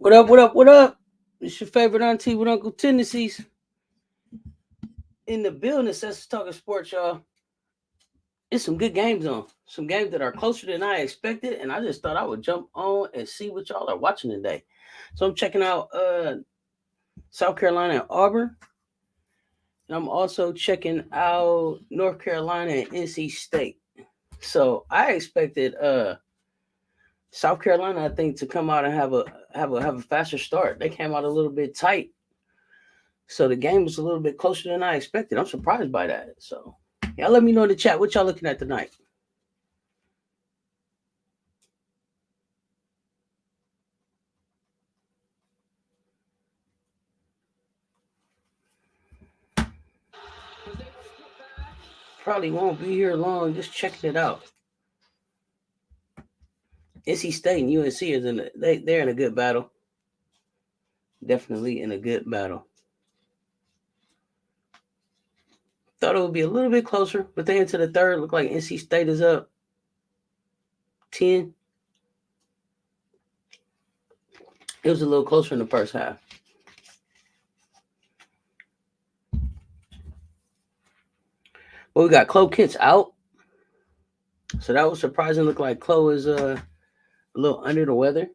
What up, what up, what up? It's your favorite auntie with Uncle Tendencies in the building. Cess talking sports, y'all. It's some good games on. Some games that are closer than I expected, and I just thought I would jump on and see what y'all are watching today. So I'm checking out South Carolina and Auburn. And I'm also checking out North Carolina and NC State. So I expected South Carolina, I think, to come out and have a faster start. They came out a little bit tight, so the game was a little bit closer than I expected. I'm surprised by that. So y'all let me know in the chat what y'all looking at tonight. Probably won't be here long. Just checking it out. NC State and UNC is they're in a good battle. Definitely in a good battle. Thought it would be a little bit closer, but they into the third. Look like NC State is up 10. It was a little closer in the first half. Well, we got Chloe Kent's out. So that was surprising. Looked like Chloe is a little under the weather.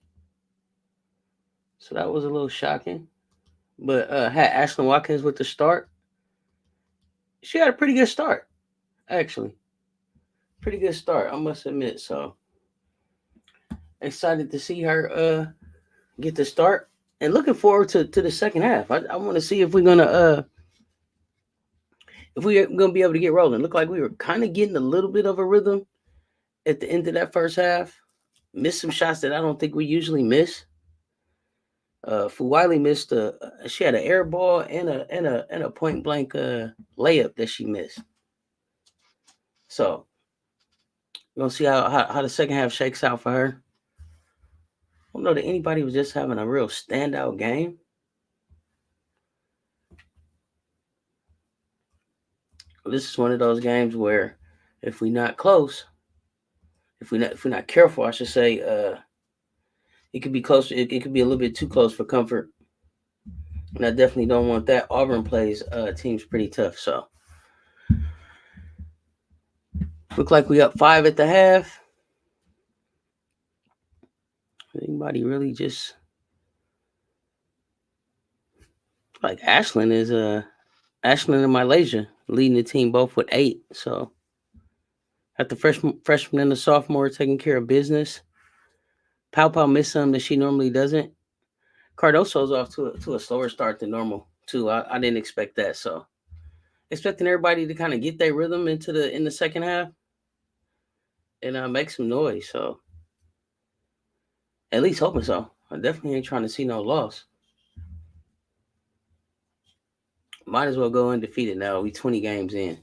So that was a little shocking. But had Ashlyn Watkins with the start. She had a pretty good start, actually. Pretty good start, I must admit. So excited to see her get the start. And looking forward to the second half. I want to see if we're gonna be able to get rolling. Looked like we were kind of getting a little bit of a rhythm at the end of that first half. Missed some shots that I don't think we usually miss. Fuwiley missed she had an air ball and a point blank layup that she missed. So we're gonna see how the second half shakes out for her. I don't know that anybody was just having a real standout game. This is one of those games where if we're not close, if we're not careful, I should say, it could be close. It could be a little bit too close for comfort, and I definitely don't want that. Auburn plays teams pretty tough, so look like we up 5 at the half. Anybody really just like Ashlyn is Ashlyn and Malaysia leading the team both with 8. So got the freshman and the sophomore taking care of business. Pau missed some that she normally doesn't. Cardoso's off to a slower start than normal too. I didn't expect that. So expecting everybody to kind of get their rhythm in the second half and make some noise. So at least hoping so. I definitely ain't trying to see no loss. Might as well go undefeated now. We 20 games in.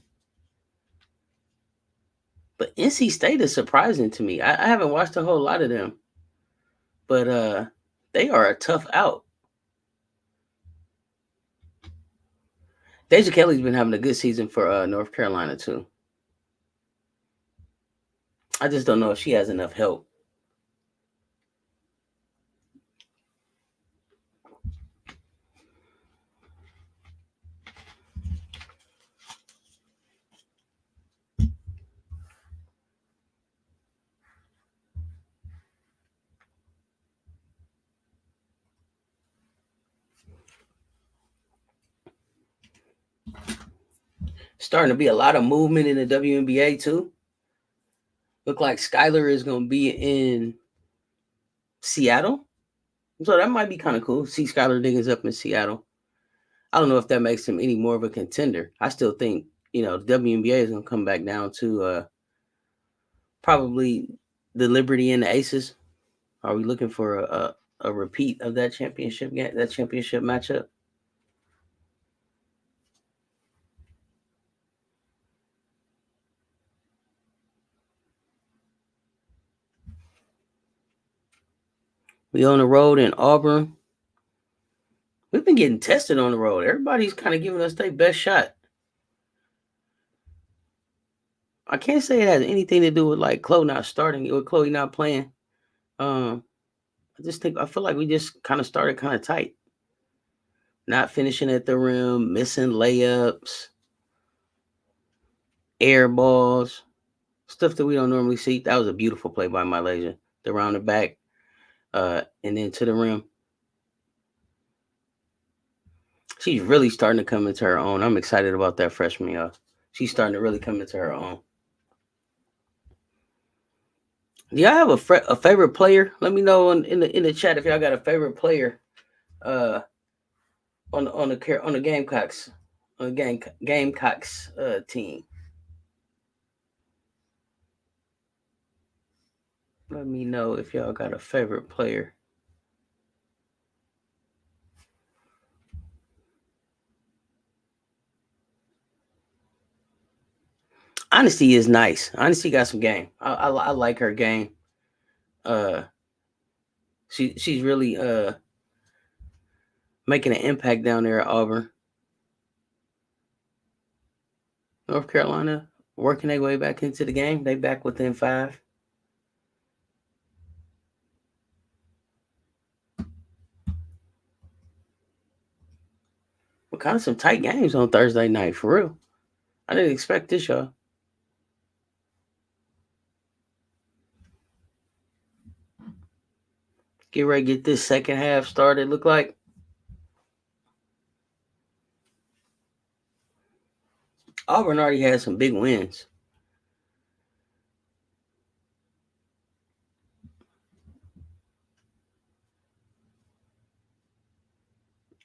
But NC State is surprising to me. I haven't watched a whole lot of them. But they are a tough out. Deja Kelly's been having a good season for North Carolina too. I just don't know if she has enough help. Starting to be a lot of movement in the WNBA too. Look like Skylar is going to be in Seattle. So that might be kind of cool. See Skylar Diggins up in Seattle. I don't know if that makes him any more of a contender. I still think, the WNBA is going to come back down to probably the Liberty and the Aces. Are we looking for a repeat of that championship matchup? We on the road in Auburn. We've been getting tested on the road. Everybody's kind of giving us their best shot. I can't say it has anything to do with like Chloe not starting or Chloe not playing. I feel like we just kind of started kind of tight. Not finishing at the rim, missing layups, air balls, stuff that we don't normally see. That was a beautiful play by Malaysia. The round the back, and then to the rim. She's really starting to come into her own. I'm excited about that freshman, y'all. She's starting to really come into her own. Do y'all have a favorite player? Let me know in the chat if y'all got a favorite player on the Gamecocks team. Let me know if y'all got a favorite player. Honesty is nice. Honesty got some game. I like her game. She's really making an impact down there at Auburn. North Carolina working their way back into the game. They back within 5. What kind of some tight games on Thursday night, for real. I didn't expect this, y'all. Get ready to get this second half started, look like. Auburn already had some big wins.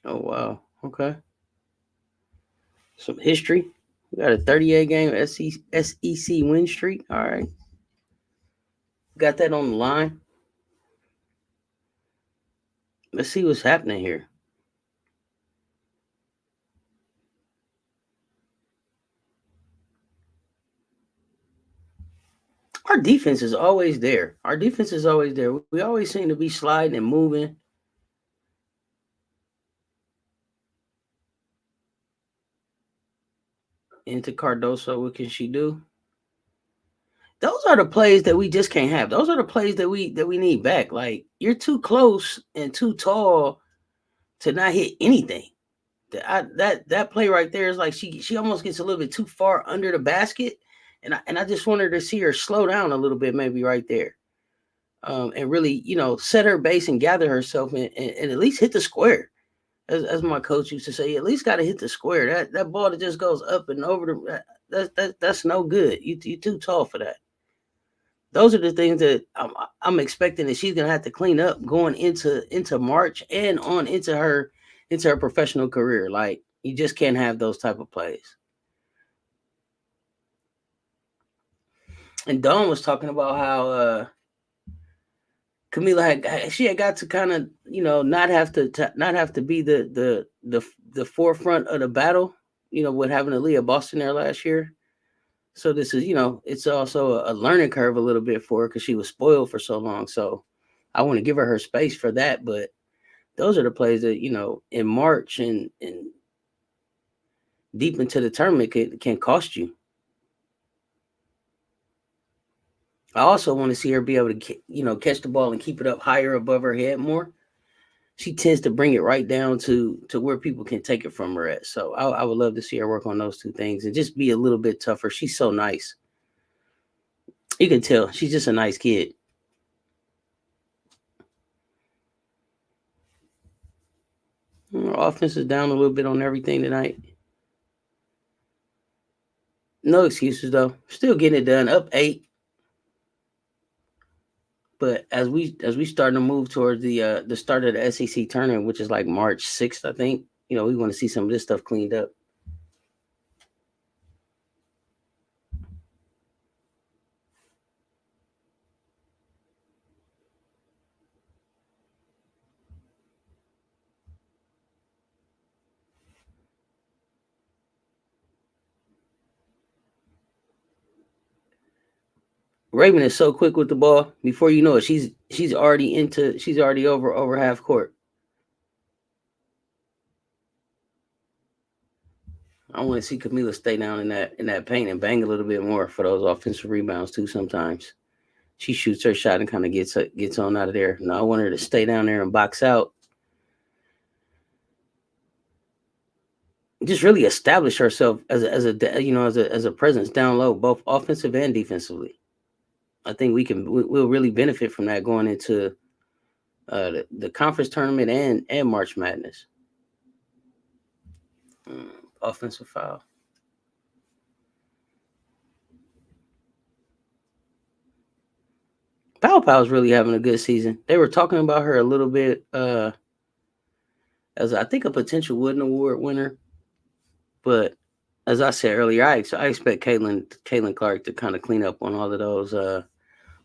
Oh, wow. Okay. Some history. We got a 38-game SEC win streak. All right. Got that on the line. Let's see what's happening here. Our defense is always there. We always seem to be sliding and moving. Into Cardoso, what can she do? Those are the plays that we just can't have. Those are the plays that we need back. Like, you're too close and too tall to not hit anything. That play right there is like she almost gets a little bit too far under the basket, and I just wanted to see her slow down a little bit, maybe right there, and really set her base and gather herself and at least hit the square. As my coach used to say, you at least got to hit the square. That ball that just goes up and over that's no good. You're too tall for that. Those are the things that I'm expecting that she's gonna have to clean up going into March and on into her professional career. Like, you just can't have those type of plays. And Dawn was talking about how Camila had got to kind of not have to be the forefront of the battle. With having Aaliyah Boston there last year. So this is it's also a learning curve a little bit for her because she was spoiled for so long. So I want to give her space for that, but those are the plays that in March and deep into the tournament can cost you. I also want to see her be able to catch the ball and keep it up higher above her head more. She tends to bring it right down to where people can take it from her at. So I would love to see her work on those two things and just be a little bit tougher. She's so nice. You can tell she's just a nice kid. Our offense is down a little bit on everything tonight. No excuses though. Still getting it done. Up 8. But as we starting to move towards the start of the SEC tournament, which is like March 6th, I think. We want to see some of this stuff cleaned up. Raven is so quick with the ball. Before you know it, she's already over half court. I want to see Camila stay down in that paint and bang a little bit more for those offensive rebounds too. Sometimes she shoots her shot and kind of gets on out of there. No, I want her to stay down there and box out. Just really establish herself as a presence down low, both offensive and defensively. I think we'll really benefit from that going into the conference tournament and March Madness. Offensive foul. Pow Pow's really having a good season. They were talking about her a little bit as I think a potential Wooden Award winner, but as I said earlier, I expect Caitlin Clark to kind of clean up on all of those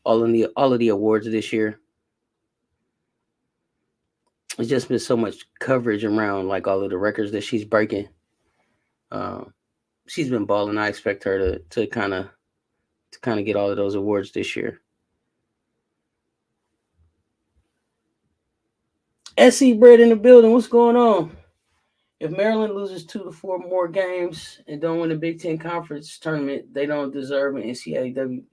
all of the awards this year. It's just been so much coverage around like all of the records that she's breaking. She's been balling. I expect her to kind of get all of those awards this year. SC Bread in the building. What's going on? If Maryland loses 2 to 4 more games and don't win the Big Ten Conference tournament, they don't deserve an NCAA.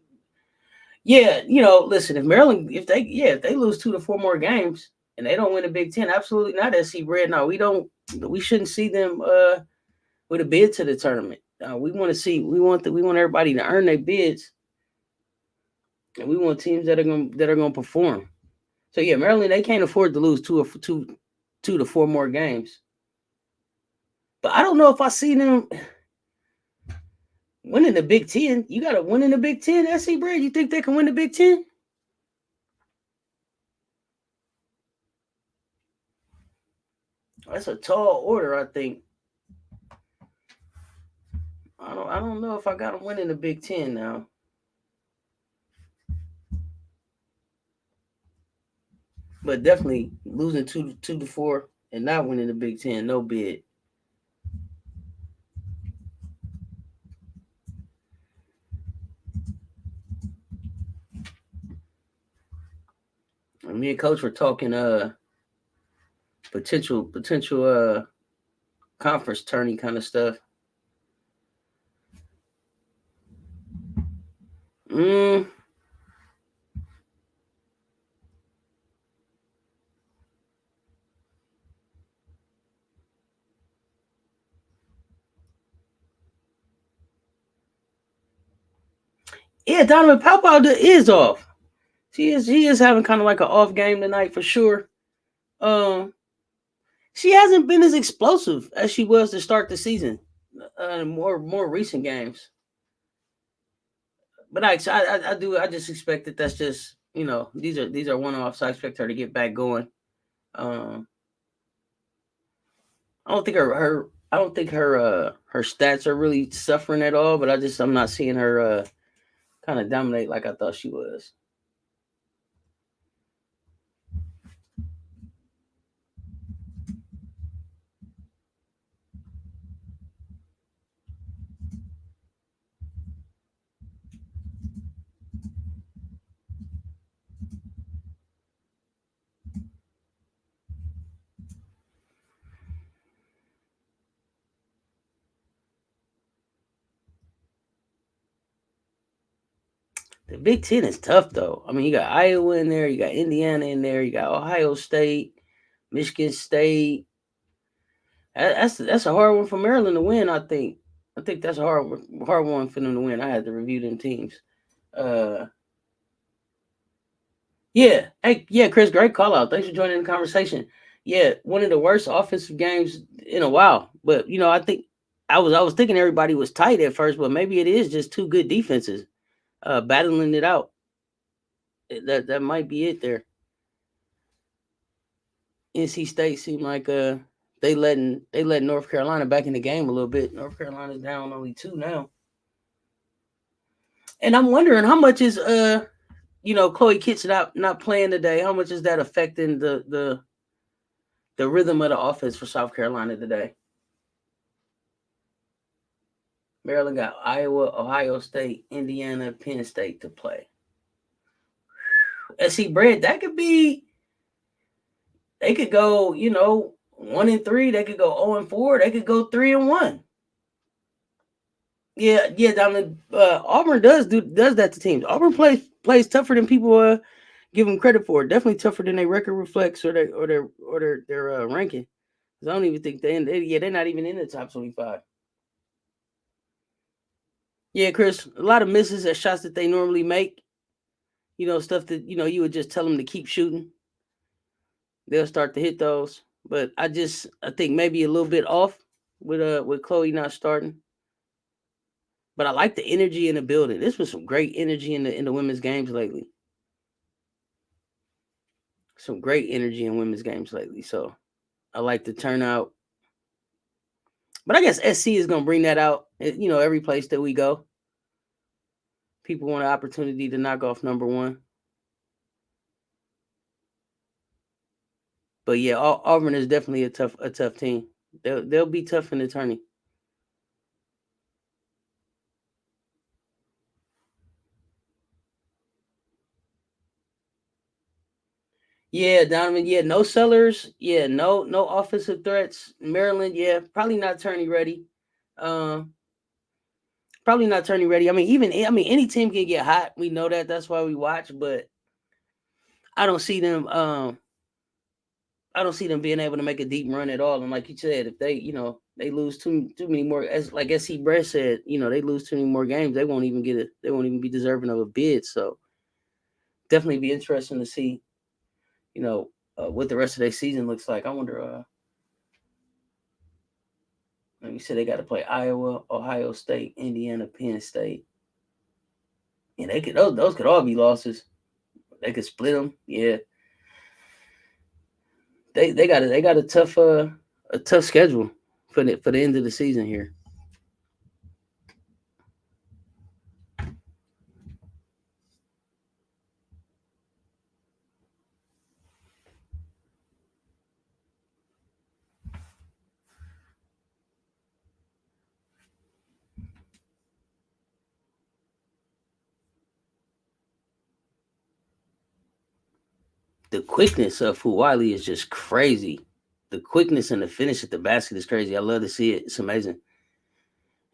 Yeah, listen. If Maryland, if they lose 2 to 4 more games and they don't win the Big Ten, absolutely not SC Bread. No, we don't. We shouldn't see them with a bid to the tournament. We want to see. We want everybody to earn their bids, and we want teams that are going to perform. So yeah, Maryland, they can't afford to lose 2 to 4 more games. But I don't know if I see them winning the Big Ten. You got to win in the Big Ten, SC Bread. You think they can win the Big Ten? That's a tall order, I think. I don't know if I got them winning the Big Ten now. But definitely losing 2 to 4 and not winning the Big Ten, no bid. And me and Coach were talking potential conference tourney kind of stuff. Yeah, Donovan Powell is off. He is having kind of like an off game tonight for sure. She hasn't been as explosive as she was to start the season. More recent games. But I just expect that's just these are one-offs. I expect her to get back going. I don't think her stats are really suffering at all, but I'm not seeing her kind of dominate like I thought she was. The Big Ten is tough though. I mean, you got Iowa in there, you got Indiana in there, you got Ohio State, Michigan State. That's a hard one for Maryland to win. I think that's a hard one for them to win. I had to review them teams. Yeah, hey, yeah, Chris, great call out. Thanks for joining the conversation. Yeah, one of the worst offensive games in a while. But I think I was thinking everybody was tight at first, but maybe it is just two good defenses battling it out. That might be it there. NC State seemed like they letting North Carolina back in the game a little bit. North Carolina's down only 2 now. And I'm wondering how much is Chloe Kitts not playing today. How much is that affecting the rhythm of the offense for South Carolina today? Maryland got Iowa, Ohio State, Indiana, Penn State to play. SC Bread, that could be. They could go, 1-3. They could go 0-4. They could go 3-1. Yeah. Down Auburn does that to teams. Auburn plays tougher than people give them credit for. Definitely tougher than their record reflects or their ranking. Because I don't even think they're not even in the top 25. Yeah, Chris, a lot of misses at shots that they normally make. Stuff that you would just tell them to keep shooting. They'll start to hit those. But I think maybe a little bit off with Chloe not starting. But I like the energy in the building. This was some great energy in the women's games lately. Some great energy in women's games lately. So I like the turnout. But I guess SC is gonna bring that out. Every place that we go, people want an opportunity to knock off number one. But yeah, Auburn is definitely a tough team. They'll be tough in the tourney. Yeah, Donovan. Yeah, no sellers. Yeah, no offensive threats. Maryland. Yeah, probably not tourney ready. Probably not tourney ready. I mean, any team can get hot. We know that. That's why we watch. But I don't see them. I don't see them being able to make a deep run at all. And like you said, if they lose too many more, as like SC Brett said, they lose too many more games, they won't even they won't even be deserving of a bid. So definitely be interesting to see, what the rest of their season looks like. I wonder. Like you said, they got to play Iowa, Ohio State, Indiana, Penn State. Yeah, they could those could all be losses. They could split them. Yeah, they got a tough schedule for the end of the season here. The quickness of Fuwali is just crazy. The quickness and the finish at the basket is crazy. I love to see it. It's amazing.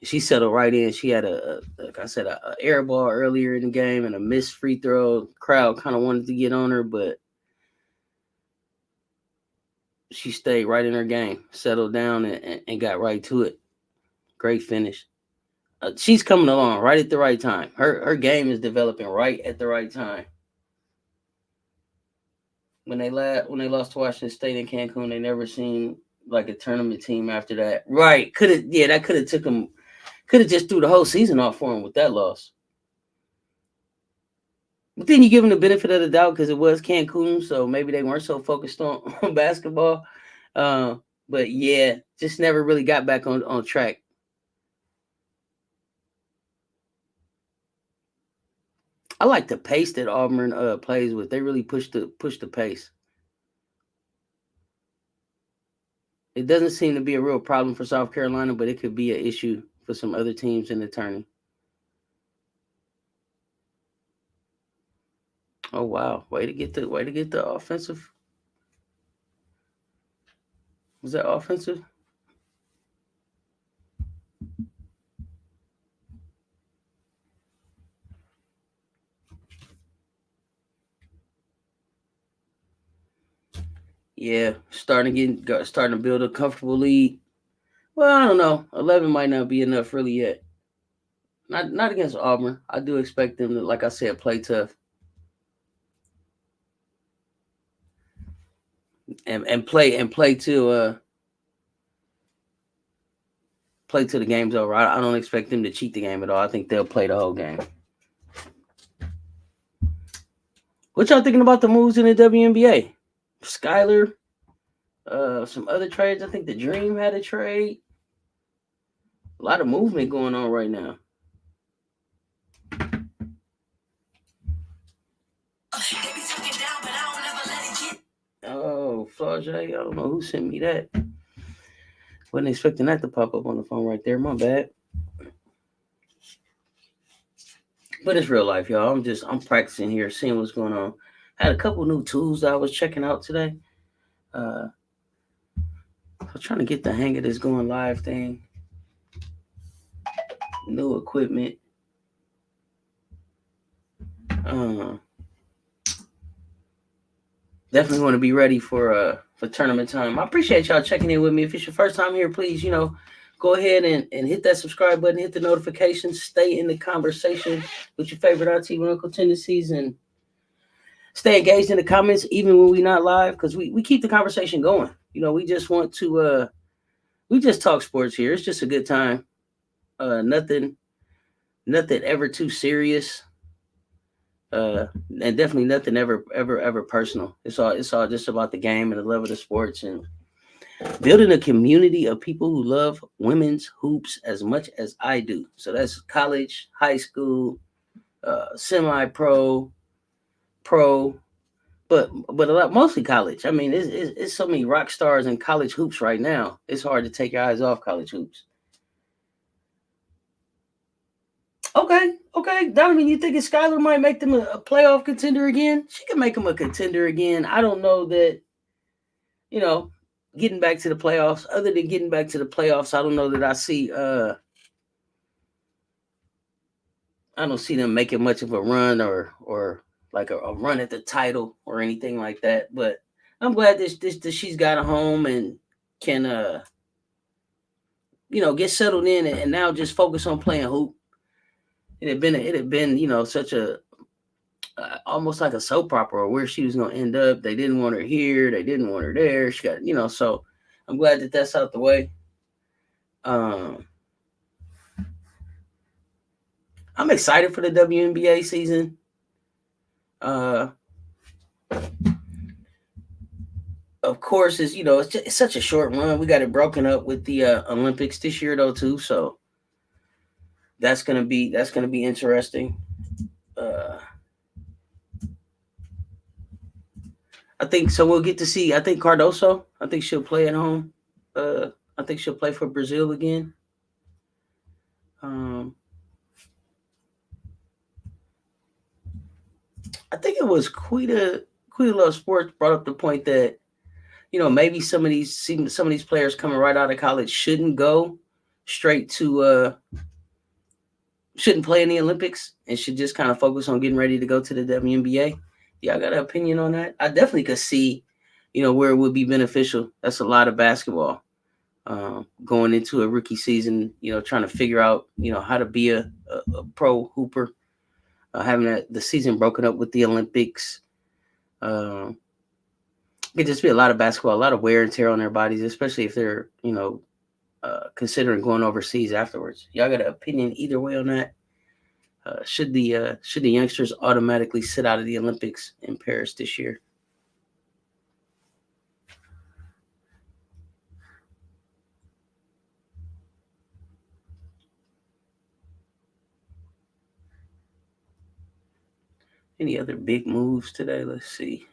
She settled right in. She had like I said, a air ball earlier in the game and a missed free throw. Crowd kind of wanted to get on her, but she stayed right in her game, settled down, and got right to it. Great finish. She's coming along right at the right time. Her game is developing right at the right time. When they lost to Washington State in Cancun, they never seen like a tournament team after that. Right? That could have took them. Could have just threw the whole season off for them with that loss. But then you give them the benefit of the doubt because it was Cancun, so maybe they weren't so focused on basketball. But yeah, just never really got back on track. I like the pace that Auburn plays with. They really push the pace. It doesn't seem to be a real problem for South Carolina, but it could be an issue for some other teams in the tourney. Oh wow! Way to get the offensive. Was that offensive? Yeah, starting to build a comfortable lead. Well, I don't know. 11 might not be enough really yet. Not against Auburn. I do expect them to, like I said, play tough and play play till the game's over. I don't expect them to cheat the game at all. I think they'll play the whole game. What y'all thinking about the moves in the WNBA? Skylar, some other trades. I think the Dream had a trade. A lot of movement going on right now. Oh, Flage, I don't know who sent me that. Wasn't expecting that to pop up on the phone right there. My bad. But it's real life, y'all. I'm practicing here, seeing what's going on. I had a couple new tools that I was checking out today. I'm trying to get the hang of this going live thing. New equipment. Definitely want to be ready for tournament time. I appreciate y'all checking in with me. If it's your first time here, please, go ahead and hit that subscribe button, hit the notifications, stay in the conversation with your favorite auntie and uncle tendencies, and stay engaged in the comments even when we're not live, because we keep the conversation going. We just want to we just talk sports here. It's just a good time. Nothing ever too serious. And definitely nothing ever personal. It's all just about the game and the love of the sports, and building a community of people who love women's hoops as much as I do. So that's college, high school, semi-pro, pro, but a lot, mostly college. I mean, it's so many rock stars in college hoops right now. It's hard to take your eyes off college hoops. Okay. Donovan, you think Skylar might make them a playoff contender again? She can make them a contender again. I don't know that, getting back to the playoffs. Other than getting back to the playoffs, I don't know that I see. I don't see them making much of a run or like a run at the title or anything like that. But I'm glad that she's got a home and can get settled in and now just focus on playing hoop. It had been such a almost like a soap opera where she was going to end up. They didn't want her here. They didn't want her there. She got, so I'm glad that that's out the way. I'm excited for the WNBA season. Of course, it's such a short run. We got it broken up with the Olympics this year though too. So that's gonna be interesting. I think so. We'll get to see. I think Cardoso. I think she'll play at home. I think she'll play for Brazil again. I think it was Quita Love Sports brought up the point that maybe some of these players coming right out of college shouldn't go straight to shouldn't play in the Olympics and should just kind of focus on getting ready to go to the WNBA. Y'all got an opinion on that? I definitely could see, where it would be beneficial. That's a lot of basketball going into a rookie season, trying to figure out, how to be a pro hooper, having the season broken up with the Olympics. It could just be a lot of basketball, a lot of wear and tear on their bodies, especially if they're, considering going overseas afterwards. Y'all got an opinion either way on that? Should the youngsters automatically sit out of the Olympics in Paris this year? Any other big moves today? Let's see.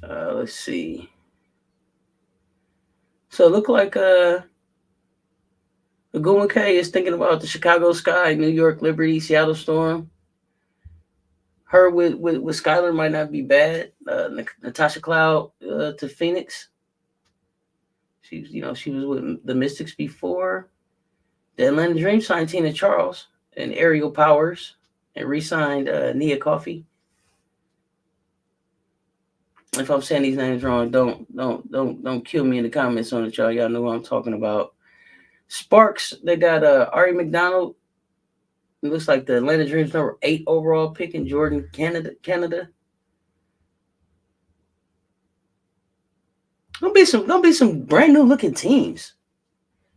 Let's see. So it looked like Aguma K is thinking about the Chicago Sky, New York Liberty, Seattle Storm. Her with Skylar might not be bad. Natasha Cloud to Phoenix. She was with the Mystics before. The Atlanta Dream signed Tina Charles and Aerial Powers and re-signed Nia Coffey. If I'm saying these names wrong, don't kill me in the comments on it, y'all. Y'all know what I'm talking about. Sparks, they got Ari McDonald It looks like the Atlanta Dreams number 8 overall pick in Jordan, Canada. Gonna be some brand new looking teams.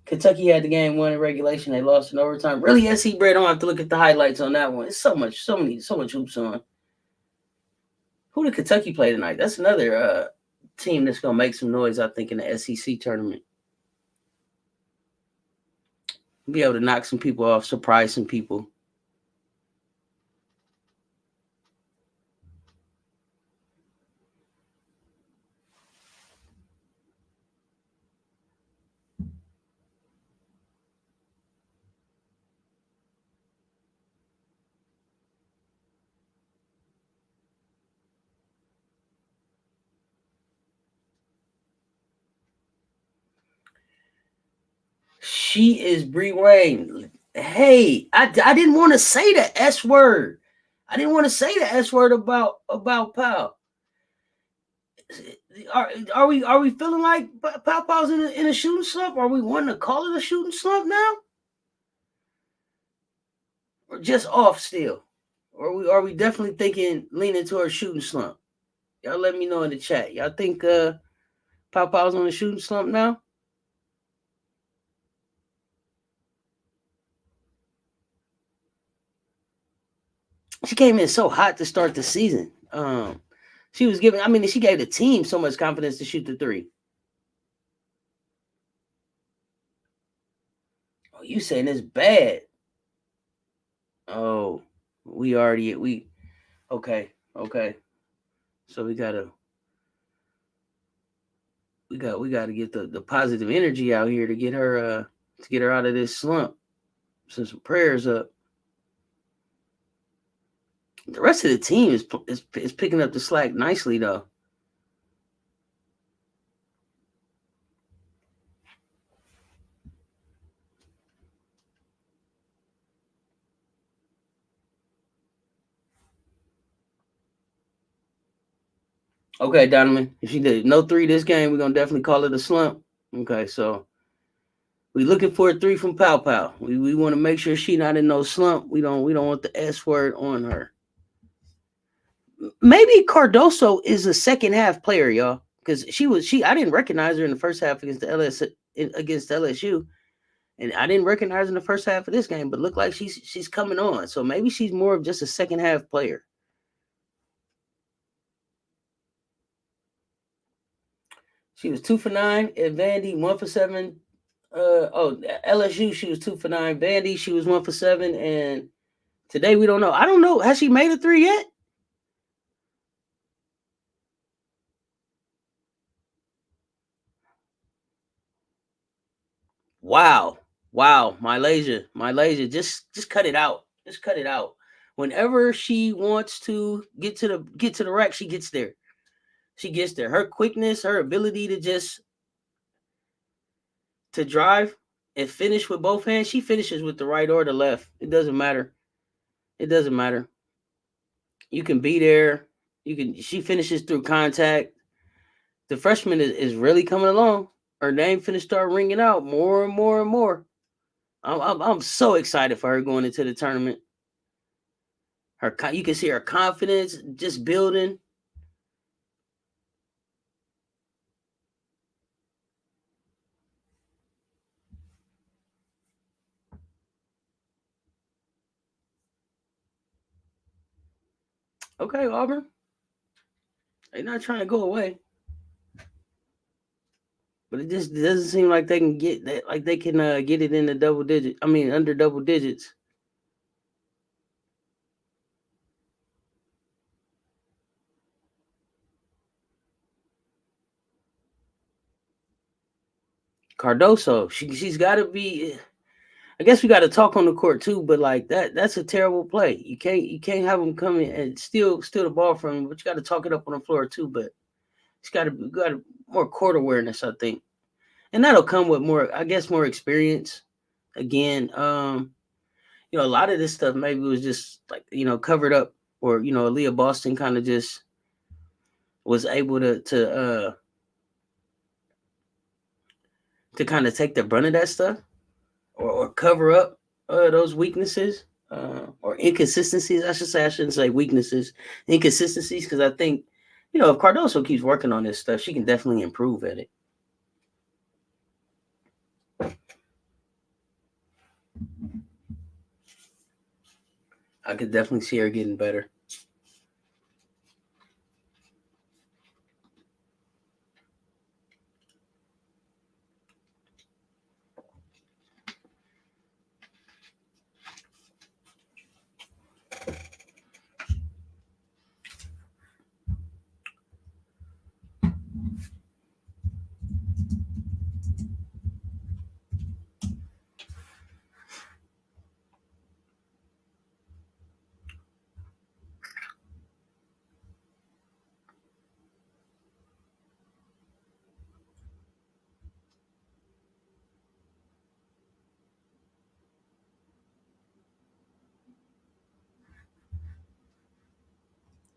Kentucky had the game 1 in regulation. They lost in overtime. Really, SC Bray don't have to look at the highlights on that one. It's so much hoops on. Who did Kentucky play tonight? That's another team that's gonna make some noise, I think, in the SEC tournament. Be able to knock some people off, surprise some people. She is Bree Wayne. Hey, I didn't want to say the S word. I didn't want to say the S word about Powell. Are we feeling like Powell's in a shooting slump? Are we wanting to call it a shooting slump now? Or just off still? Or are we definitely thinking leaning toward shooting slump? Y'all let me know in the chat. Y'all think Powell's on a shooting slump now? She came in so hot to start the season. She gave the team so much confidence to shoot the three. Oh, you saying it's bad? Oh, okay. So we gotta get the positive energy out here to get her out of this slump. Send some prayers up. The rest of the team is picking up the slack nicely though. Okay, Donovan. If she did no 3 this game, we're gonna definitely call it a slump. Okay, so we looking for a 3 from Pow. We want to make sure she not in no slump. We don't want the S word on her. Maybe Cardoso is a second half player, y'all, because I didn't recognize her in the first half against LSU, and I didn't recognize her in the first half of this game, but look like she's coming on. So maybe she's more of just a second half player. She was 2 for 9 at Vandy, 1 for 7. LSU, she was 2 for 9. Vandy, she was 1 for 7, and today we don't know. I don't know. Has she made a 3 yet? Wow, Malaysia, just cut it out. Just cut it out. Whenever she wants to get to the rack, she gets there. She gets there. Her quickness, her ability to drive and finish with both hands. She finishes with the right or the left. It doesn't matter. You can be there. She finishes through contact. The freshman is really coming along. Her name finna start ringing out more and more and more. I'm so excited for her going into the tournament. You can see her confidence just building. Okay, Auburn. They're not trying to go away. But it just doesn't seem like they can get that. Like they can get it in the double digit. I mean, under double digits. Cardoso, she's got to be. I guess we got to talk on the court too. But like that's a terrible play. You can't have them come in and steal the ball from him. But you got to talk it up on the floor too. But it's got more court awareness, I think, and that'll come with more experience. Again, a lot of this stuff maybe was just like covered up, or Aaliyah Boston kind of just was able to kind of take the brunt of that stuff or cover up those weaknesses. or inconsistencies, I should say. I shouldn't say weaknesses, inconsistencies, because I think, if Cardoso keeps working on this stuff, she can definitely improve at it. I could definitely see her getting better.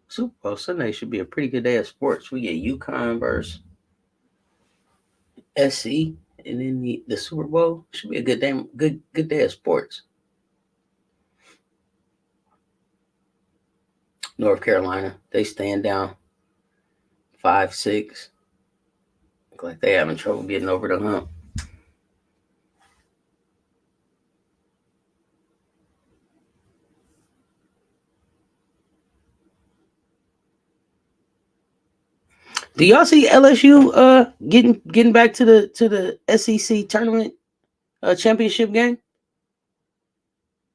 Super Bowl Sunday should be a pretty good day of sports. We get UConn versus SC, and then the Super Bowl should be a good day of sports. North Carolina, they stand down 5-6. Look like they having trouble getting over the hump. Do y'all see LSU getting back to the SEC tournament championship game?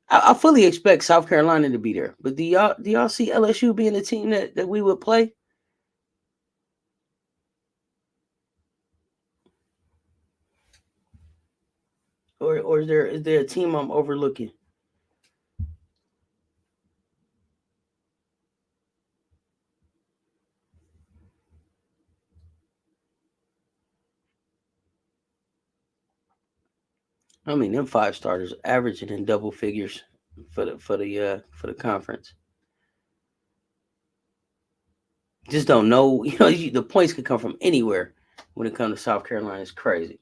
I fully expect South Carolina to be there, but do y'all see LSU being the team that we would play? Or is there a team I'm overlooking? I mean, them 5 starters averaging in double figures for the conference. Just don't know. The points could come from anywhere when it comes to South Carolina. It's crazy.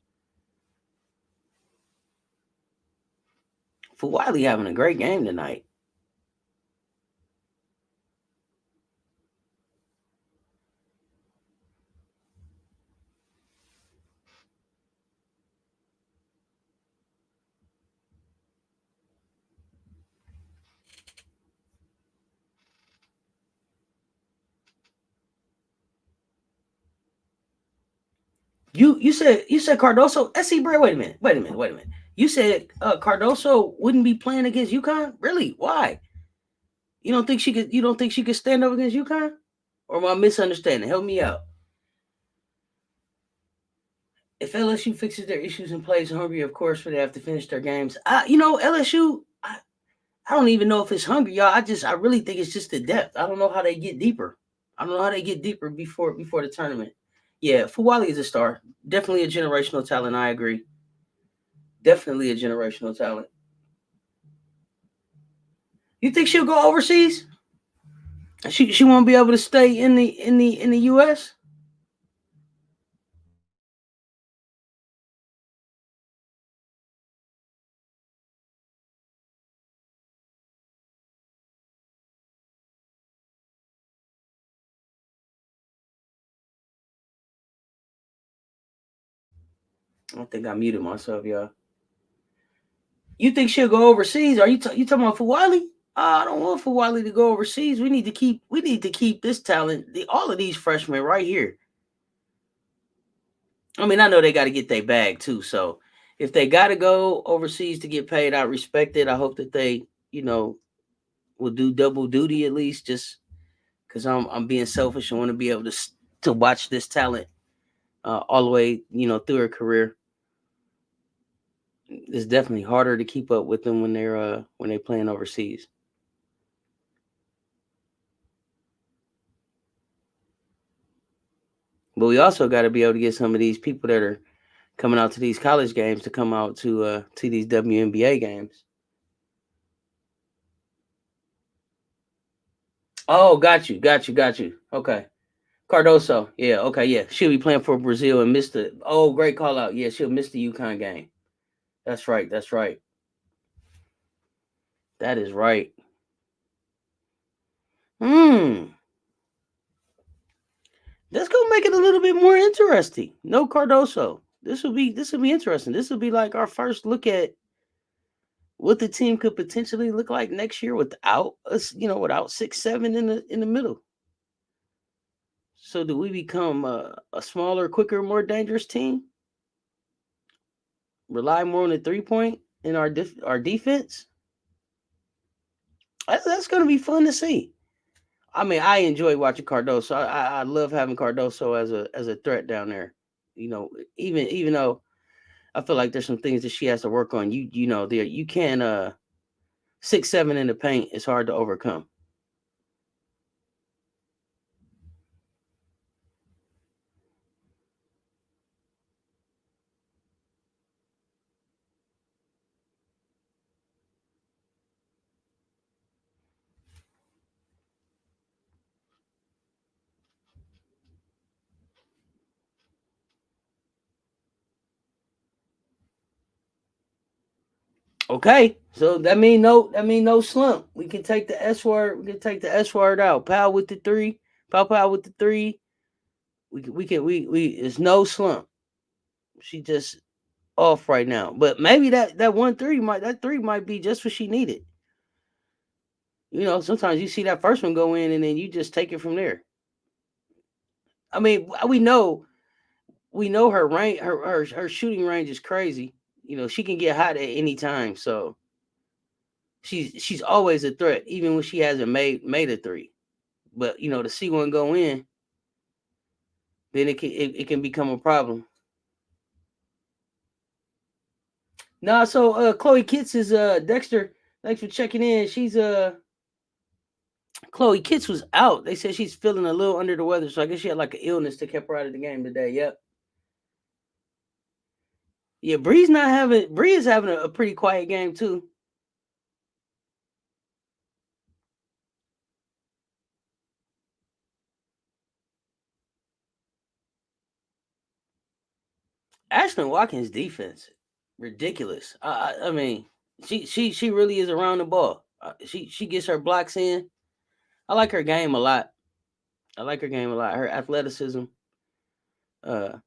For Wiley having a great game tonight. You said Cardoso. SC Bray. Wait a minute. You said Cardoso wouldn't be playing against UConn? Really? Why? You don't think she could stand up against UConn? Or am I misunderstanding? Help me out. If LSU fixes their issues and plays hungry, of course, they have to finish their games. LSU. I don't even know if it's hungry, y'all. I really think it's just the depth. I don't know how they get deeper. I don't know how they get deeper before the tournament. Yeah, Fuwali is a star. Definitely a generational talent. I agree. Definitely a generational talent. You think she'll go overseas? She won't be able to stay in the U.S. I don't think I muted myself, y'all. You think she'll go overseas? Are you talking about Fuwali? I don't want Fuwali to go overseas. We need to keep this talent. All of these freshmen right here. I mean, I know they got to get their bag too. So if they got to go overseas to get paid, I respect it. I hope that they, will do double duty at least, just because I'm being selfish and want to be able to watch this talent all the way, through her career. It's definitely harder to keep up with them when they're playing overseas. But we also got to be able to get some of these people that are coming out to these college games to come out to these WNBA games. Oh, got you. Okay. Cardoso, yeah, okay, yeah. She'll be playing for Brazil and miss the. Oh, great call out. Yeah, she'll miss the UConn game. That's right. That is right. Hmm. Let's go make it a little bit more interesting. No Cardoso. This will be interesting. This will be like our first look at what the team could potentially look like next year without us, without 6-7 in the middle. So do we become a smaller, quicker, more dangerous team? Rely more on the 3 point in our defense? That's going to be fun to see. I mean, I enjoy watching Cardoso. I love having Cardoso as a threat down there. You know, even though I feel like there's some things that she has to work on. There you can 6-7 in the paint is hard to overcome. Okay, so that mean no slump. We can take the S word. We can take the S word out. Pow with the three. Pow with the three. We it's no slump. She just off right now. But maybe that 3 might be just what she needed. Sometimes you see that first one go in and then you just take it from there. I mean, we know her range, her shooting range is crazy. She can get hot at any time. So she's always a threat, even when she hasn't made a three. But to see one go in, then it can become a problem. Nah, so Chloe Kitts is Dexter. Thanks for checking in. She's Chloe Kitts was out. They said she's feeling a little under the weather, so I guess she had like an illness that kept her out of the game today. Yep. Yeah, Bree is having a pretty quiet game too. Ashlyn Watkins' defense, ridiculous. I mean, she really is around the ball. She gets her blocks in. I like her game a lot. I like her game a lot. Her athleticism. Uh,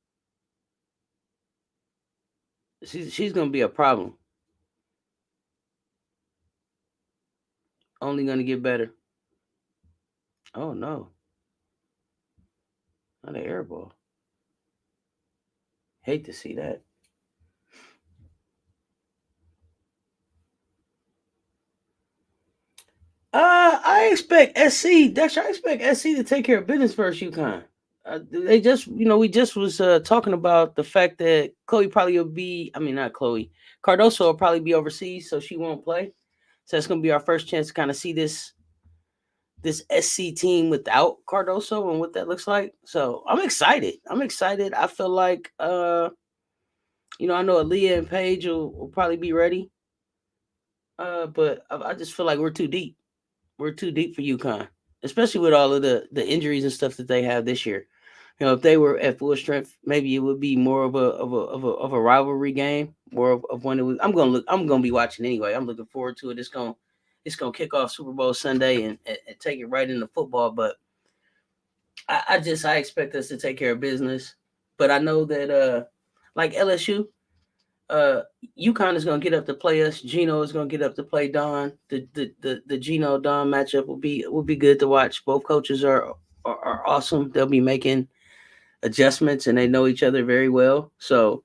she's gonna be a problem. Only gonna get better. Oh no, not an air ball. Hate to see that. I expect SC. Dexter, I expect SC to take care of business versus UConn. They just, we just was talking about the fact that Chloe probably will be. I mean, not Chloe. Cardoso will probably be overseas, so she won't play. So that's gonna be our first chance to kind of see this SC team without Cardoso and what that looks like. So I'm excited. I feel like I know Aaliyah and Paige will probably be ready. But I just feel like we're too deep. We're too deep for UConn, especially with all of the injuries and stuff that they have this year. If they were at full strength, maybe it would be more of a rivalry game, more of one that I'm gonna be watching anyway. I'm looking forward to it. It's gonna kick off Super Bowl Sunday and take it right into football. But I expect us to take care of business. But I know that like LSU, uh UConn is gonna get up to play us. Gino is gonna get up to play Don. The Gino Don matchup will be good to watch. Both coaches are awesome. They'll be making adjustments and they know each other very well. So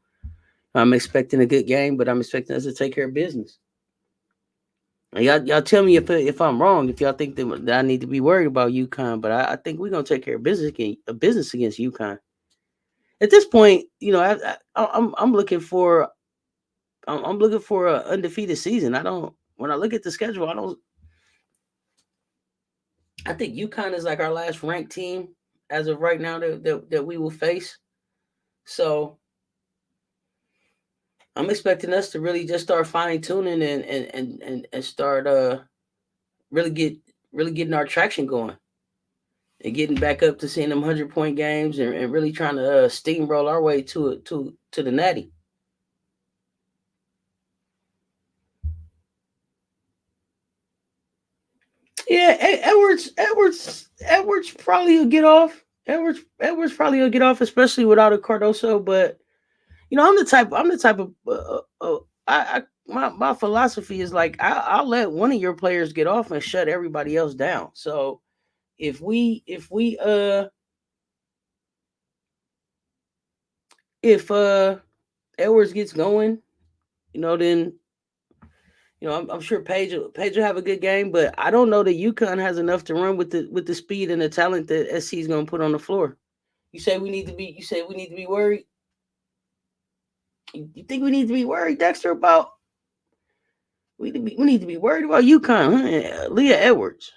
I'm expecting a good game, but I'm expecting us to take care of business. And y'all tell me if I'm wrong, if y'all think that I need to be worried about UConn, but I think we're gonna take care of business against UConn. At this point, I'm looking for I'm looking for an undefeated season. I don't. When I look at the schedule, I don't. I think UConn is like our last ranked team as of right now that we will face. So I'm expecting us to really just start fine tuning and start really get really getting our traction going and getting back up to seeing them 100-point games and really trying to steamroll our way to the natty. Yeah, Edwards probably will get off. Edwards probably will get off, especially without a Cardoso. But I'm the type of my philosophy is like I'll let one of your players get off and shut everybody else down. So if if Edwards gets going, then I'm sure Page will have a good game, but I don't know that UConn has enough to run with the speed and the talent that SC is going to put on the floor. You say we need to be worried. You think we need to be worried, Dexter, about we need to be worried about UConn, huh? Leah Edwards.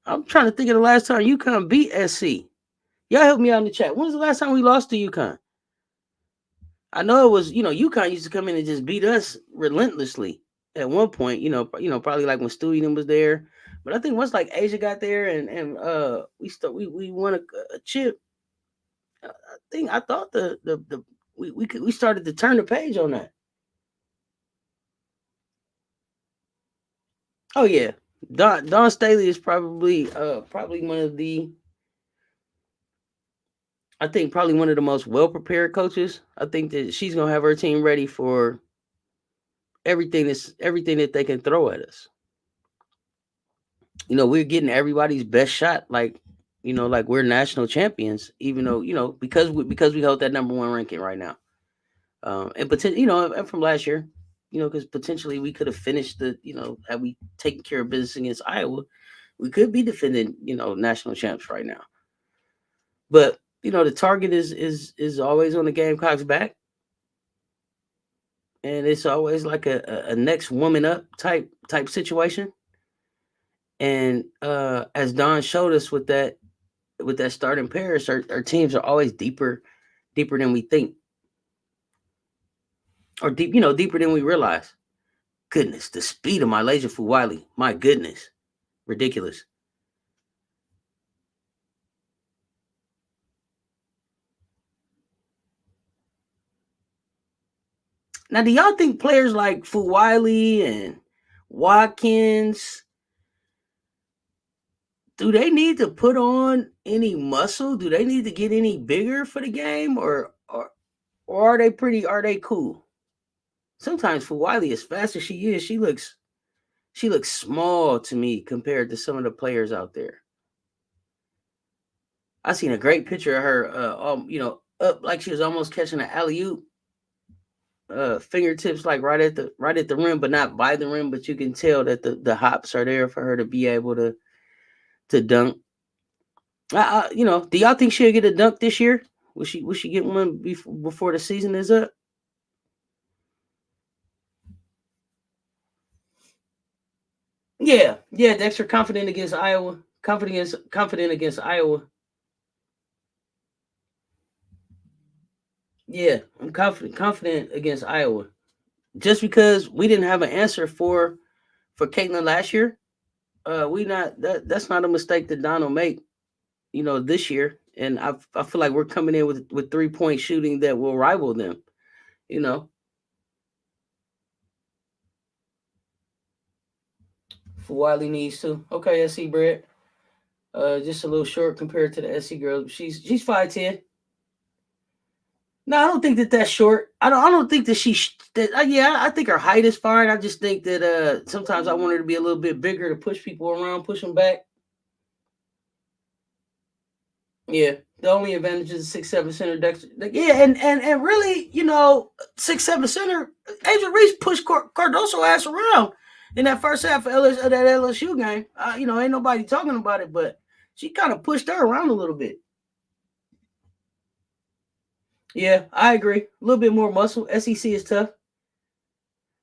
I'm trying to think of the last time UConn beat SC. Y'all help me out in the chat. When was the last time we lost to UConn? I know it was, UConn used to come in and just beat us relentlessly at one point, probably like when Stewie was there. But I think once like Asia got there and we won a chip. I thought we started to turn the page on that. Oh yeah, Dawn Staley is probably one of the I think probably one of the most well prepared coaches. I think that she's gonna have her team ready for everything that they can throw at us. We're getting everybody's best shot, like we're national champions, even though because we hold that number one ranking right now, and potentially and from last year, because potentially we could have finished had we taken care of business against Iowa, we could be defending national champs right now. But the target is always on the Gamecocks' back, and it's always like a next woman up type situation. And as Don showed us with that starting pairs, our teams are always deeper than we think, or deeper than we realize. Goodness, the speed of Malaysia Fuwali, my goodness, ridiculous. Now, do y'all think players like Fuwali and Watkins, do they need to put on any muscle? Do they need to get any bigger for the game, or are they cool? Sometimes Fuwali, as fast as she is, she looks small to me compared to some of the players out there. I seen a great picture of her, up like she was almost catching an alley oop, fingertips like right at the rim, but not by the rim. But you can tell that the hops are there for her to be able to dunk. Do y'all think she'll get a dunk this year? Will she get one before the season is up? Yeah, Dexter confident against Iowa. Confident against Iowa. Yeah, I'm confident against Iowa. Just because we didn't have an answer for Caitlin last year, that's not a mistake that Don will make, this year. And I feel like we're coming in with 3-point shooting that will rival them, you know. For Wiley needs to. Okay, SC Brett. Just a little short compared to the SC girl. She's 5'10". No, I don't think that's short. I don't think that I think her height is fine. I just think that sometimes I want her to be a little bit bigger to push people around, push them back. Yeah, the only advantage is 6'7" center. Dexter. Yeah, and really, 6'7" center. Angel Reese pushed Cardoso ass around in that first half of that LSU game. Ain't nobody talking about it, but she kind of pushed her around a little bit. Yeah, I agree. A little bit more muscle. SEC is tough.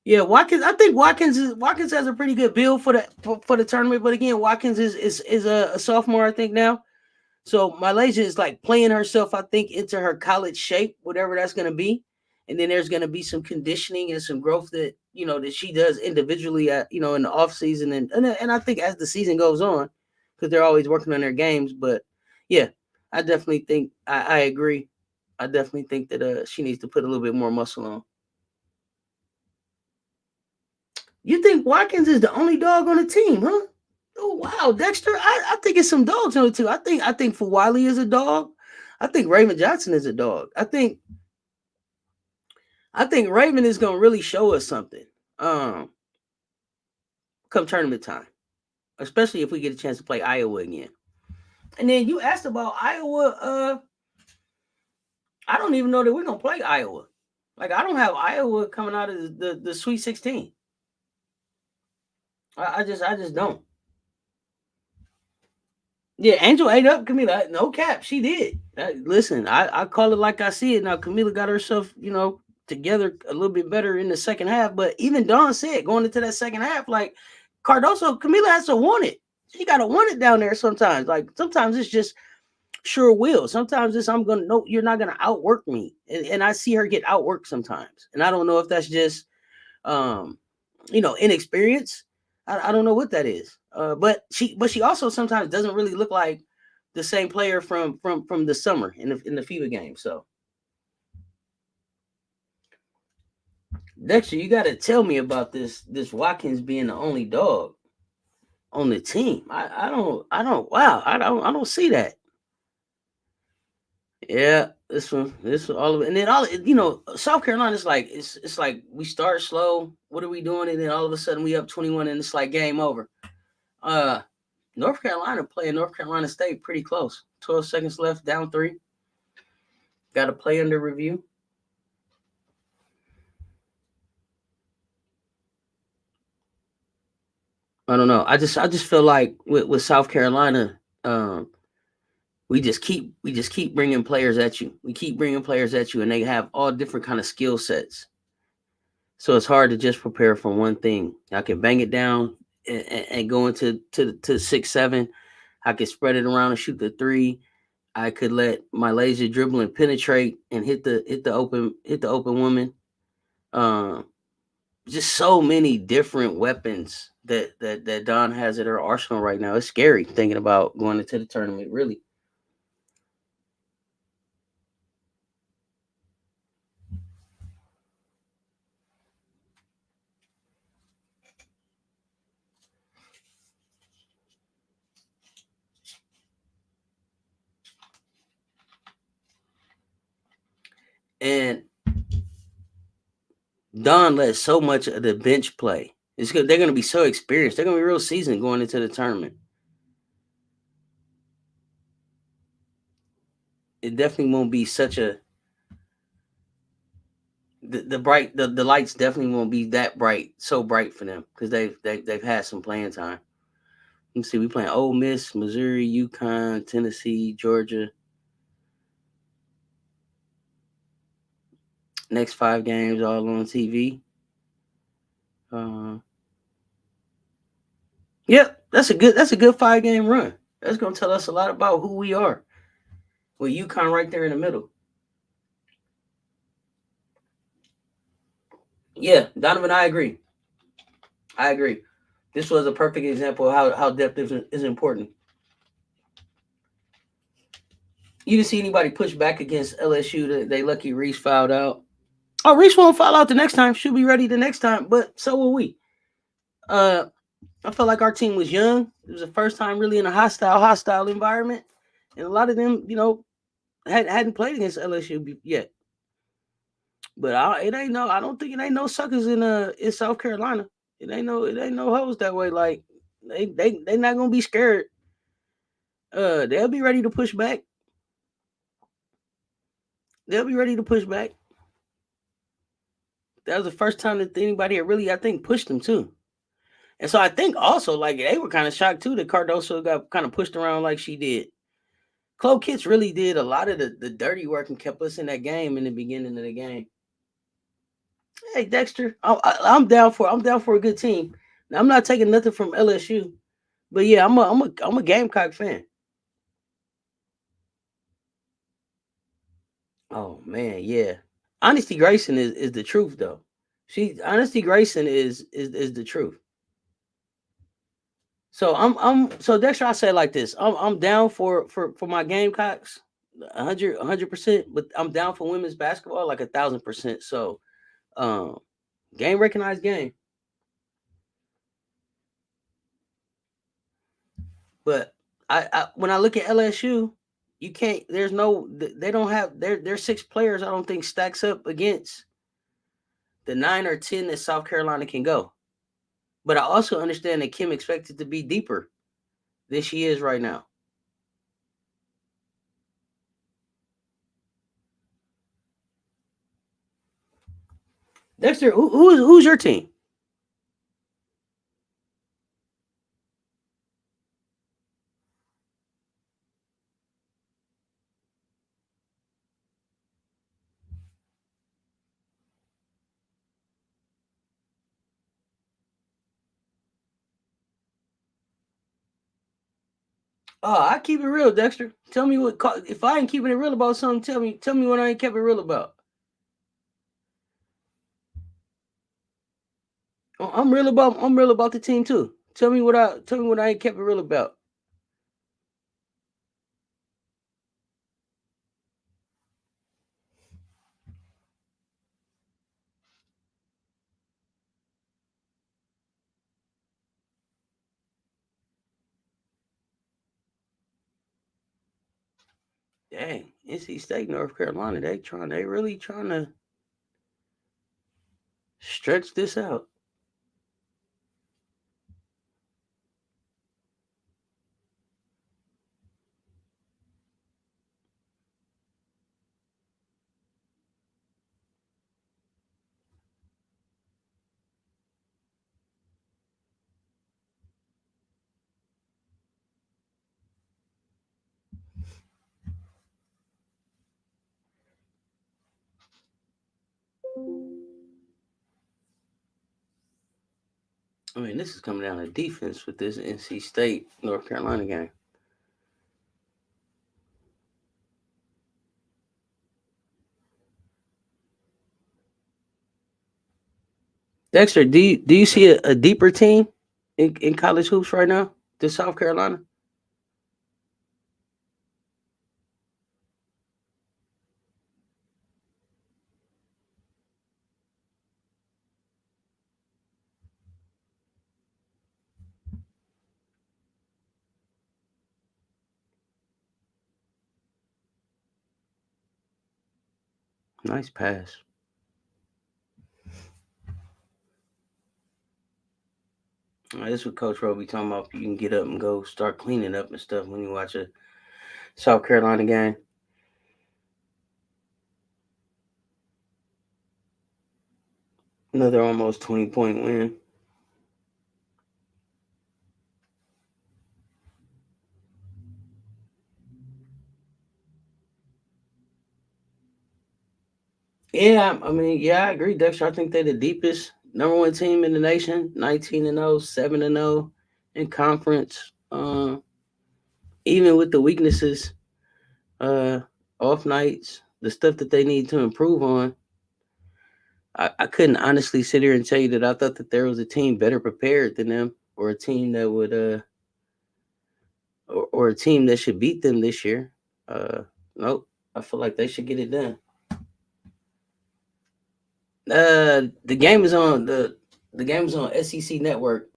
Yeah, Watkins. I think Watkins has a pretty good build for the tournament. But again, Watkins is a sophomore, I think now. So Malaysia is like playing herself, I think, into her college shape, whatever that's going to be. And then there's going to be some conditioning and some growth that that she does individually at in the off season and I think as the season goes on, because they're always working on their games. But yeah, I definitely think I agree. I definitely think that she needs to put a little bit more muscle on. You think Watkins is the only dog on the team, huh? Oh wow, Dexter. I think it's some dogs on it too. I think for Wiley is a dog. I think Raven Johnson is a dog. I think Raven is gonna really show us something. Um, come tournament time, especially if we get a chance to play Iowa again. And then you asked about Iowa. I don't even know that we're gonna play Iowa. Like I don't have Iowa coming out of the Sweet 16. I just don't. Yeah, Angel ate up Camila. No cap, she did. Listen, I call it like I see it. Now Camila got herself, together a little bit better in the second half. But even Dawn said going into that second half, like Cardoso, Camila has to want it. She gotta want it down there sometimes. Like sometimes it's just sure will. Sometimes it's I'm gonna no, you're not gonna outwork me. And I see her get outworked sometimes. And I don't know if that's just um inexperience. I don't know what that is. But she also sometimes doesn't really look like the same player from the summer in the FIBA game. So Dexter, you got to tell me about this Watkins being the only dog on the team. I don't wow I don't see that. Yeah, this one, all of it, and then South Carolina's like it's like we start slow. What are we doing? And then all of a sudden we up 21, and it's like game over. Uh, North Carolina playing North Carolina State pretty close. 12 seconds left, down three. Got to play under review. I don't know. I just feel like with South Carolina, we just keep bringing players at you. We keep bringing players at you, and they have all different kind of skill sets. So it's hard to just prepare for one thing. I can bang it down and go into to 6-7. I could spread it around and shoot the three. I could let my laser dribbling penetrate and hit the open woman. Um, just so many different weapons that Don has at her arsenal right now. It's scary thinking about going into the tournament, really. And Don lets so much of the bench play. They're going to be so experienced. They're going to be real seasoned going into the tournament. It definitely won't be such a the lights definitely won't be that bright, so bright for them because they've had some playing time. Let me see, we playing Ole Miss, Missouri, UConn, Tennessee, Georgia. Next 5 games all on TV. Uh, yep, that's a good 5 game run. That's gonna tell us a lot about who we are. With UConn right there in the middle. Yeah, Donovan, I agree. I agree. This was a perfect example of how depth is important. You didn't see anybody push back against LSU. They lucky Reese fouled out. Oh, Reese won't foul out the next time. She'll be ready the next time, but so will we. Uh, I felt like our team was young. It was the first time really in a hostile environment, and a lot of them, hadn't played against LSU yet. But it ain't no. I don't think it ain't no suckers in South Carolina. It ain't no hoes that way. Like they not gonna be scared. They'll be ready to push back. They'll be ready to push back. That was the first time that anybody had really, I think, pushed them too. And so I think also like they were kind of shocked too that Cardoso got kind of pushed around like she did. Chloe Kitts really did a lot of the dirty work and kept us in that game in the beginning of the game. Hey Dexter, I'm down for a good team. Now, I'm not taking nothing from LSU, but yeah, I'm a Gamecock fan. Oh man, yeah. Honesty Grayson is the truth though. She Honesty Grayson is the truth. So Dexter, I say it like this. I'm down for my Gamecocks, 100%. But I'm down for women's basketball like 1,000%. So um, game recognized game. But I when I look at LSU, you can't. There's no. They don't have their 6 players. I don't think stacks up against the 9 or 10 that South Carolina can go. But I also understand that Kim expected to be deeper than she is right now. Dexter, who's your team? Oh, I keep it real, Dexter. Tell me what if I ain't keeping it real about something. Tell me what I ain't kept it real about. I'm real about the team too. Tell me what I ain't kept it real about. Dang, NC State, North Carolina, they really trying to stretch this out. I mean, this is coming down to defense with this NC State, North Carolina game. Dexter, do you see a deeper team in college hoops right now than South Carolina? Nice pass. This is what Coach Roby talking about. You can get up and go start cleaning up and stuff when you watch a South Carolina game. Another almost 20-point win. Yeah, I mean, yeah, I agree, Dexter. I think they're the deepest number one team in the nation. 19-0, 7-0 in conference. Even with the weaknesses, uh, off nights, the stuff that they need to improve on. I couldn't honestly sit here and tell you that I thought that there was a team better prepared than them, or a team that would, or a team that should beat them this year. Uh, nope. I feel like they should get it done. The game is on the game is on SEC Network.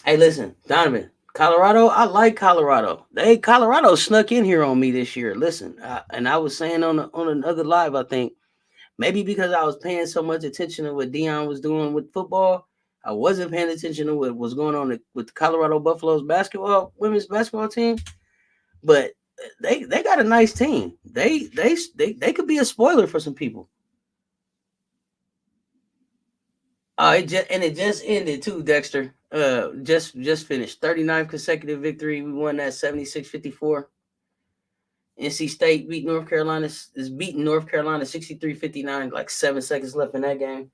Hey, listen, Donovan, Colorado. I like Colorado. Colorado snuck in here on me this year. Listen, and I was saying on another live, I think maybe because I was paying so much attention to what Dion was doing with football, I wasn't paying attention to what was going on with the Colorado Buffaloes women's basketball team. But they got a nice team. They could be a spoiler for some people. It just ended too, Dexter. Just finished 39th consecutive victory. We won that 76-54. NC State beat North Carolina is beating North Carolina 63-59, like 7 seconds left in that game.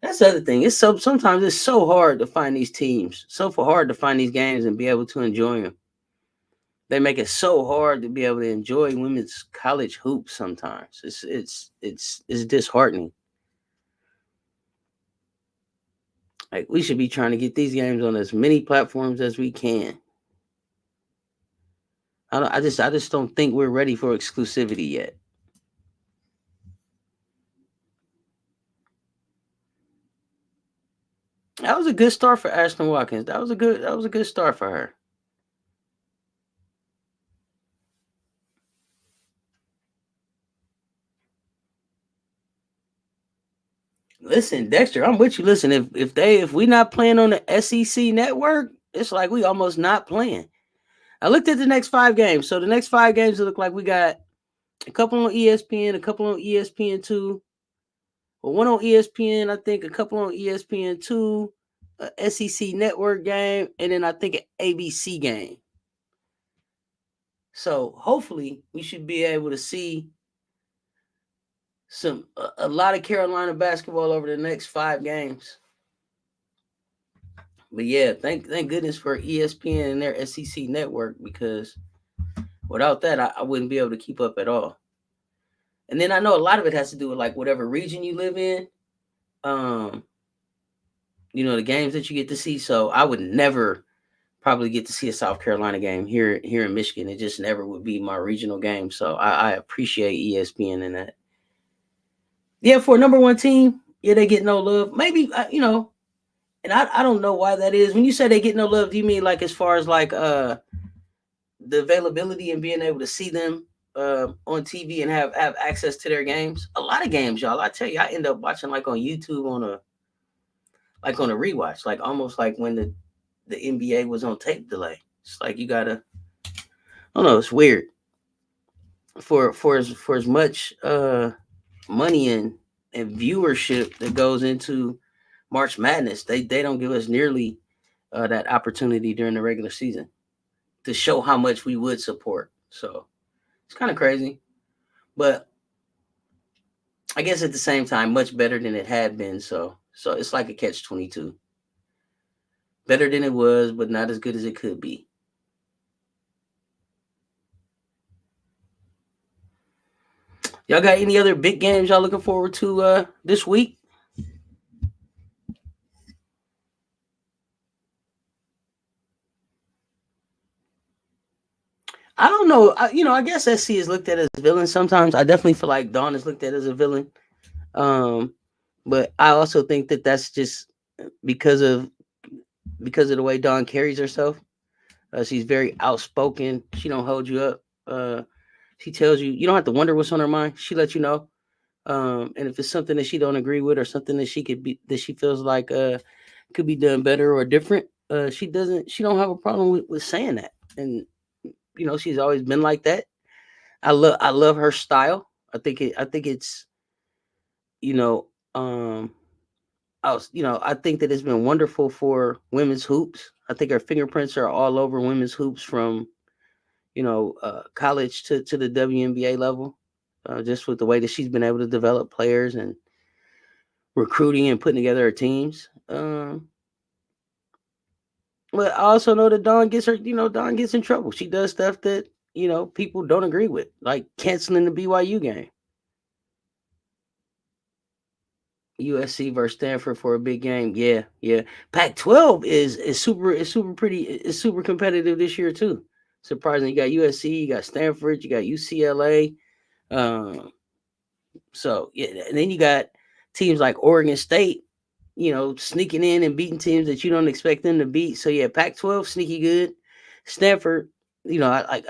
That's the other thing. Sometimes it's so hard to find these teams, so hard to find these games and be able to enjoy them. They make it so hard to be able to enjoy women's college hoops. Sometimes it's disheartening. Like we should be trying to get these games on as many platforms as we can. I just don't think we're ready for exclusivity yet. That was a good start for Ashton Watkins. That was a good start for her. Listen, Dexter, I'm with you. Listen, if we not playing on the SEC network, it's like we almost not playing. I looked at the next 5 games. So the next 5 games, it look like we got a couple on ESPN, a couple on ESPN2, well, one on ESPN, I think a couple on ESPN2, a SEC network game, and then I think an ABC game. So hopefully we should be able to see a lot of Carolina basketball over the next 5 games. But yeah, thank goodness for ESPN and their SEC network, because without that, I wouldn't be able to keep up at all. And then I know a lot of it has to do with like whatever region you live in. Um, the games that you get to see. So I would never probably get to see a South Carolina game here in Michigan. It just never would be my regional game. So I appreciate ESPN in that. Yeah, for a number one team, yeah, they get no love. Maybe and I don't know why that is. When you say they get no love, do you mean like as far as like the availability and being able to see them on TV and have access to their games? A lot of games, y'all. I tell you, I end up watching like on YouTube on a rewatch, like almost like when the NBA was on tape delay. It's like you gotta. I don't know. It's weird for as much money and viewership that goes into March Madness. They don't give us nearly that opportunity during the regular season to show how much we would support. So it's kind of crazy, but I guess at the same time, much better than it had been. So it's like a catch-22. Better than it was, but not as good as it could be. Y'all got any other big games y'all looking forward to this week? I don't know. I guess SC is looked at as a villain sometimes. I definitely feel like Dawn is looked at as a villain. Um, but I also think that that's just because of because of the way Dawn carries herself. She's very outspoken. She don't hold you up. She tells you don't have to wonder what's on her mind. She lets you know. And if it's something that she don't agree with or something that she feels like could be done better or different, she don't have a problem with saying that. And she's always been like that. I love her style. I think it's you know um I think that it's been wonderful for women's hoops. I think her fingerprints are all over women's hoops from college to the WNBA level. Just with the way that she's been able to develop players and recruiting and putting together her teams. But I also know that Dawn gets in trouble. She does stuff that people don't agree with, like canceling the BYU game. USC versus Stanford for a big game. Yeah, yeah. Pac-12 is super competitive this year too. Surprising, you got USC, you got Stanford, you got UCLA. Um, so yeah, and then you got teams like Oregon State, sneaking in and beating teams that you don't expect them to beat. So yeah, Pac-12 sneaky good. Stanford, I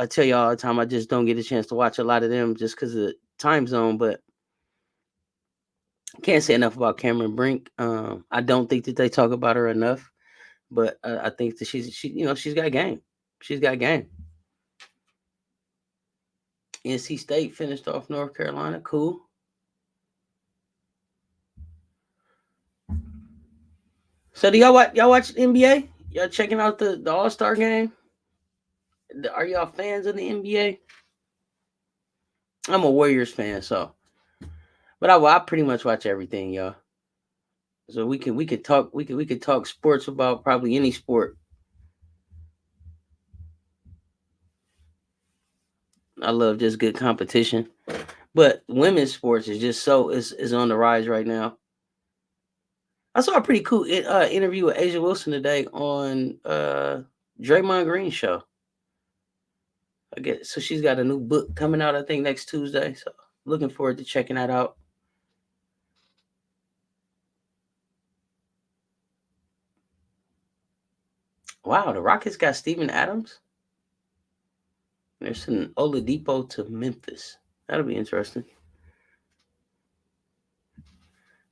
tell you all the time, I just don't get a chance to watch a lot of them just because of the time zone. But can't say enough about Cameron Brink. I don't think that they talk about her enough, but I think that she's got game. She's got game. NC State finished off North Carolina. Cool. So do y'all watch NBA? Y'all checking out the All Star game? Are y'all fans of the NBA? I'm a Warriors fan, but I pretty much watch everything, y'all. So we could talk sports about probably any sport. I love just good competition. But women's sports is just is on the rise right now. I saw a pretty cool interview with Asia Wilson today on Draymond Green's show. I guess so. She's got a new book coming out, I think, next Tuesday. So looking forward to checking that out. Wow, the Rockets got Steven Adams. There's an Oladipo to Memphis. That'll be interesting.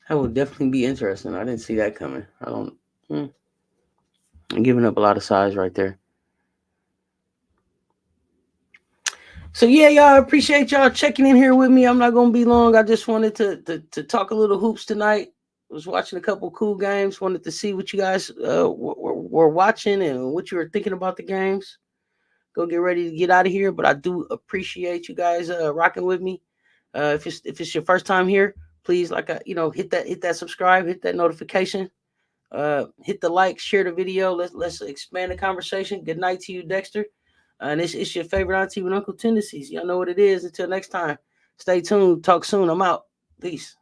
That would definitely be interesting. I didn't see that coming. I don't. I'm giving up a lot of size right there. So yeah, y'all, I appreciate y'all checking in here with me. I'm not gonna be long. I just wanted to talk a little hoops tonight. Was watching a couple cool games. Wanted to see what you guys were watching and what you were thinking about the games. Go get ready to get out of here. But I do appreciate you guys rocking with me. If it's your first time here, please hit that subscribe, hit that notification, hit the like, share the video. Let's expand the conversation. Good night to you, Dexter. And it's your favorite auntie with Uncle Tendencies. Y'all know what it is. Until next time, stay tuned. Talk soon. I'm out. Peace.